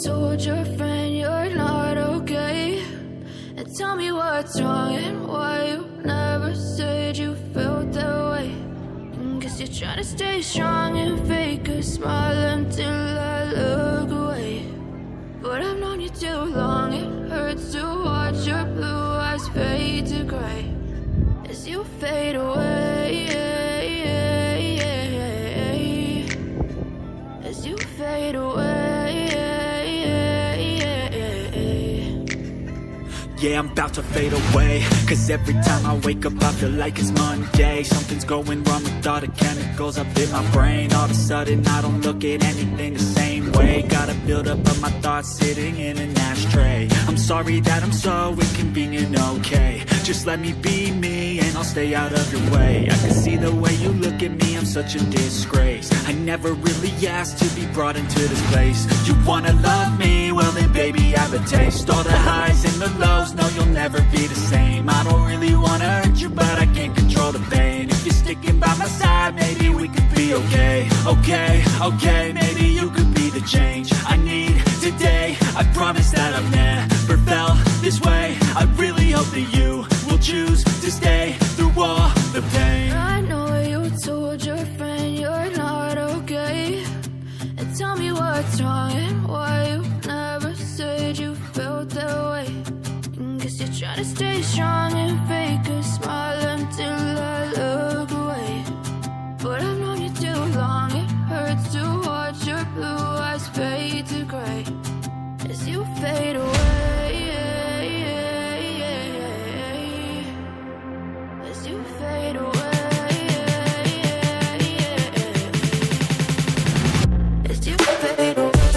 told your friend you're not okay? And tell me what's wrong and why you never said you felt that way. Guess you're trying to stay strong and fake a smile until I look away. But I've known you too long, it hurts to watch your blue eyes fade to gray as you fade away, as you fade away. Yeah, I'm about to fade away, cause every time I wake up I feel like it's Monday. Something's going wrong with all the chemicals up in my brain. All of a sudden I don't look at anything the same way. Got a buildup of my thoughts sitting in an ashtray. I'm sorry that I'm so inconvenient, okay? Just let me be me and I'll stay out of your way. I can see the way you look at me, I'm such a disgrace. I never really asked to be brought into this place. You wanna love me? Well then baby I have a taste. All the highs and the lows, no you'll never be the same. I don't really wanna hurt you but I can't control the pain. If you're sticking by my side maybe we could be okay. Okay, maybe you could be the change I need today. I promise that I've never felt this way. I really hope that you will choose to stay through all the pain. I know you told your friend you're not okay. And tell me what's wrong and why you never said you felt that way. Guess you're trying to stay strong and fake a smile until I look away. But I've known you too long, it hurts to watch your blue eyes fade to gray as you fade away, as you fade away, as you fade away.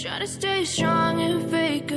Trying to stay strong and fake